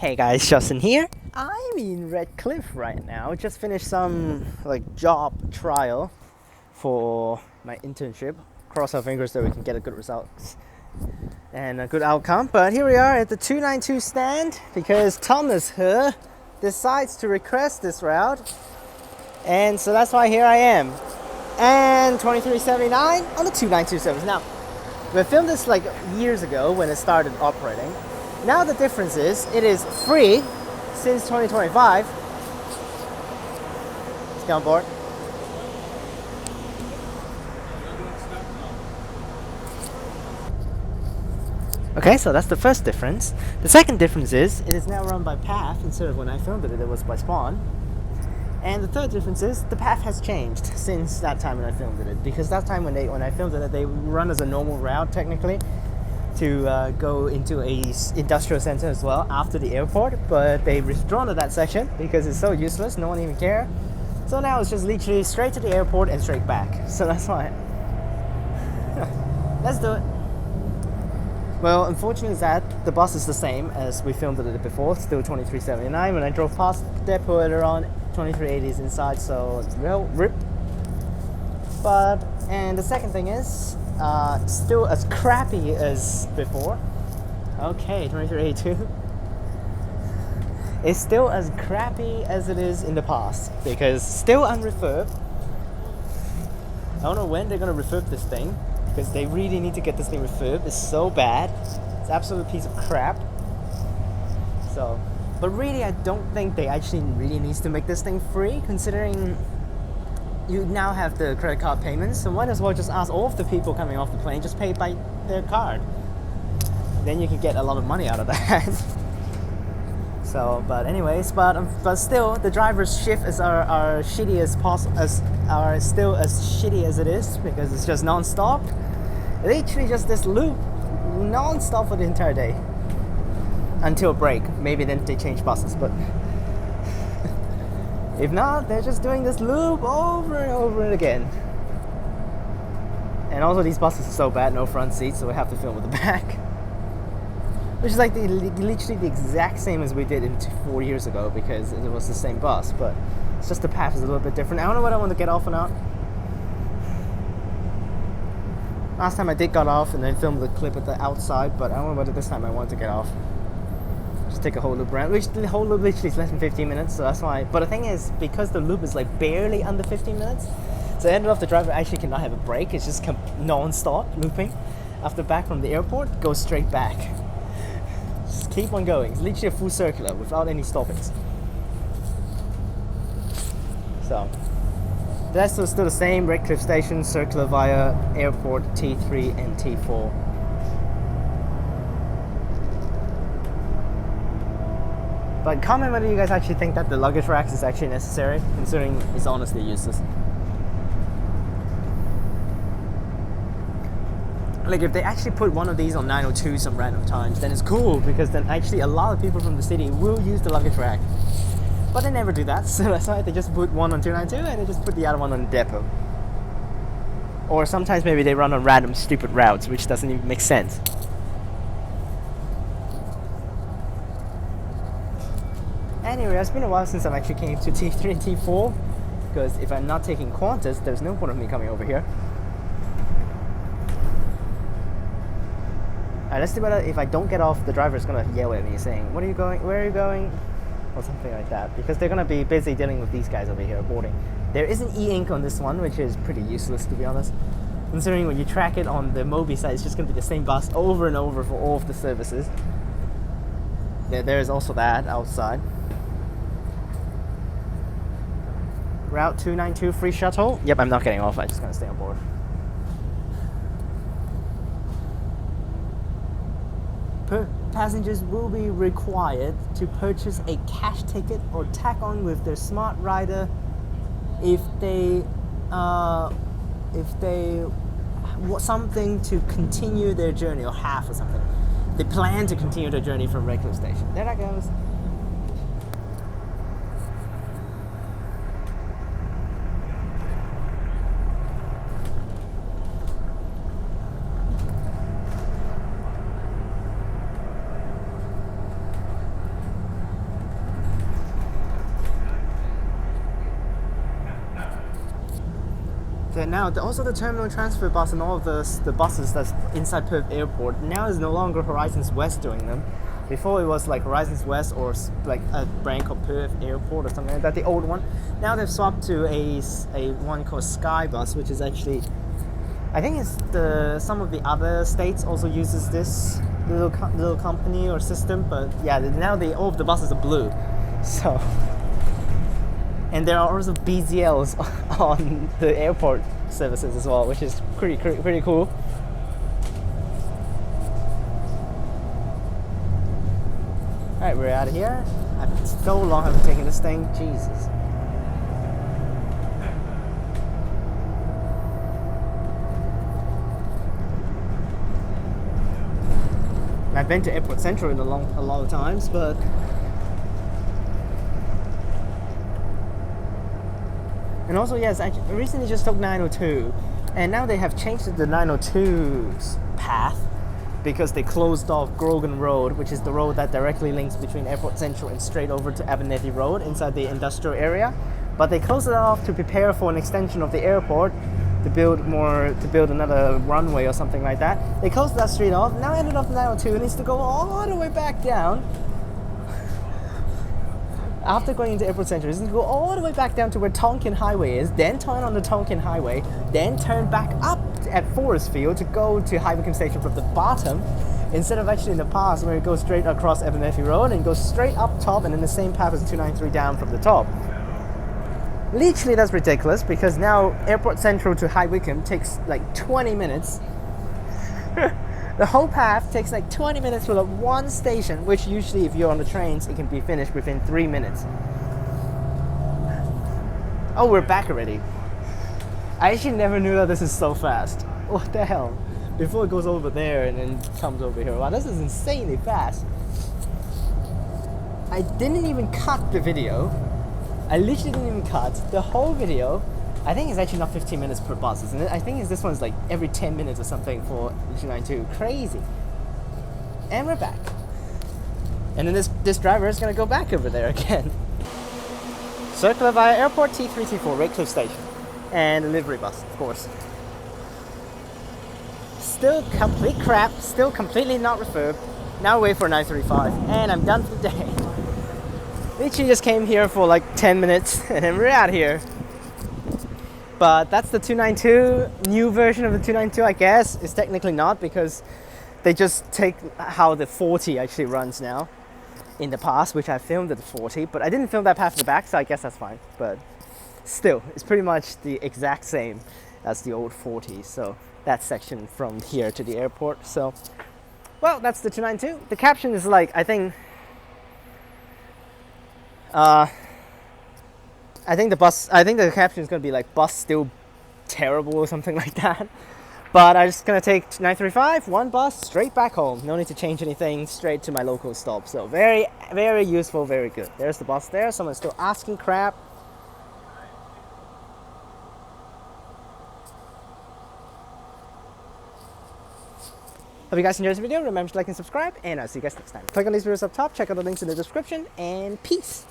Hey guys, Justin here. I'm in Redcliffe right now. Just finished some job trial for my internship. Cross our fingers that we can get a good results and a good outcome. But here we are at the 292 stand because Thomas here decides to request this route. And so that's why here I am. And 2379 on the 292 service. Now, we filmed this years ago when it started operating. Now the difference is it is free since 2025. Let's get on board. Okay, so that's the first difference. The second difference is it is now run by path instead of when I filmed it was by spawn. And the third difference is the path has changed since that time when I filmed it. Because that time when I filmed it, they run as a normal route technically to go into a industrial center as well after the airport, but they withdrawn to that section because it's so useless, no one even care. So now it's just literally straight to the airport and straight back. So that's why. Let's do it. Well, unfortunately, that the bus is the same as we filmed it before, still 2379. When I drove past the depot earlier on, 2380 is inside, so it's real rip. And the second thing is, still as crappy as before. Okay, 2382. It's still as crappy as it is in the past because still unrefurbed. I don't know when they're gonna refurb this thing because they really need to get this thing refurbed. It's so bad. It's an absolute piece of crap. So, but really, I don't think they actually really needs to make this thing free, considering you now have the credit card payments, so might as well just ask all of the people coming off the plane just pay by their card. Then you can get a lot of money out of that. So, but anyways, but still, the driver's shift is are shitty as possible, are still as shitty as it is because it's just non-stop. Literally just this loop, non-stop for the entire day until break. Maybe then they change buses, but. If not, they're just doing this loop over and over again. And also these buses are so bad, no front seats, so we have to film with the back. Which is literally the exact same as we did 4 years ago because it was the same bus, but it's just the path is a little bit different. I don't know whether I want to get off or not. Last time I did get off and then filmed the clip at the outside, but I don't know whether this time I want to get off. Just take a whole loop around, which the whole loop literally is less than 15 minutes, so that's why. But the thing is, because the loop is barely under 15 minutes, so ended off the driver actually cannot have a break. It's just non-stop looping. After back from the airport, go straight back. Just keep on going. It's literally a full circular without any stoppings. So that's still the same. Redcliffe station, circular via airport T3 and T4. But comment whether you guys actually think that the luggage racks is actually necessary, considering it's honestly useless. If they actually put one of these on 902 some random times, then it's cool, because then actually a lot of people from the city will use the luggage rack. But they never do that, so that's why they just put one on 292 and they just put the other one on the depot. Or sometimes maybe they run on random stupid routes, which doesn't even make sense. Anyway, it's been a while since I've actually came to T3 and T4, because if I'm not taking Qantas, there's no point of me coming over here. Alright, let's see whether if I don't get off, the driver's gonna yell at me saying, "What are you going? Where are you going?" Or something like that, because they're gonna be busy dealing with these guys over here boarding. There is an e-ink on this one, which is pretty useless to be honest, considering when you track it on the Mobi site, it's just gonna be the same bus over and over for all of the services. There's also that outside. Route 292 free shuttle. Yep, I'm not getting off. I'm just gonna stay on board. Passengers will be required to purchase a cash ticket or tack on with their smart rider if they want something to continue their journey, or half or something. They plan to continue their journey from Redcliffe station. There that goes. Then now, also the terminal transfer bus and all of the buses that's inside Perth Airport now is no longer Horizons West doing them. Before it was like Horizons West or like a brand called Perth Airport or something like that, the old one. Now they've swapped to a one called Sky Bus, which is actually, I think it's some of the other states also uses this little company or system, but yeah, now all of the buses are blue. So. And there are also BZLs on the airport services as well, which is pretty cool. Alright, we're out of here. I've so long haven't taken this thing. Jesus. I've been to Airport Central a lot of times, but and also, yes, I recently just took 902, and now they have changed the 902's path because they closed off Grogan Road, which is the road that directly links between Airport Central and straight over to Abernethy Road inside the industrial area. But they closed it off to prepare for an extension of the airport, to build another runway or something like that. They closed that street off. Now ended up 902 needs to go all the way back down. After going into Airport Central, it's going to go all the way back down to where Tonkin Highway is, then turn on the Tonkin Highway, then turn back up at Forest Field to go to High Wycombe Station from the bottom, instead of actually in the past where it goes straight across Abernethy Road and goes straight up top and then the same path as 293 down from the top. Literally, that's ridiculous because now Airport Central to High Wycombe takes like 20 minutes. The whole path takes like 20 minutes for the one station, which usually if you're on the trains, it can be finished within 3 minutes. Oh, we're back already. I actually never knew that this is so fast. What the hell? Before it goes over there and then comes over here. Wow, this is insanely fast. I didn't even cut the video. I literally didn't even cut the whole video. I think it's actually not 15 minutes per bus, isn't it? I think this one's like every 10 minutes or something for 292. Crazy. And we're back. And then this driver is going to go back over there again. Circular via airport T324, Redcliffe Station. And a livery bus, of course. Still complete crap, still completely not refurbed. Now wait for 935, and I'm done for the day. Literally just came here for like 10 minutes, and then we're out here. But that's the 292, new version of the 292, I guess. It's technically not because they just take how the 40 actually runs now. In the past, which I filmed at the 40, but I didn't film that path at the back, so I guess that's fine. But still, it's pretty much the exact same as the old 40. So that section from here to the airport. So, well, that's the 292. The caption is like, I think the caption is going to be like, bus still terrible or something like that. But I'm just going to take 935, one bus, straight back home. No need to change anything, straight to my local stop. So very, very useful, very good. There's the bus there. Someone's still asking crap. Hope you guys enjoyed this video. Remember to like and subscribe, and I'll see you guys next time. Click on these videos up top, check out the links in the description, and peace.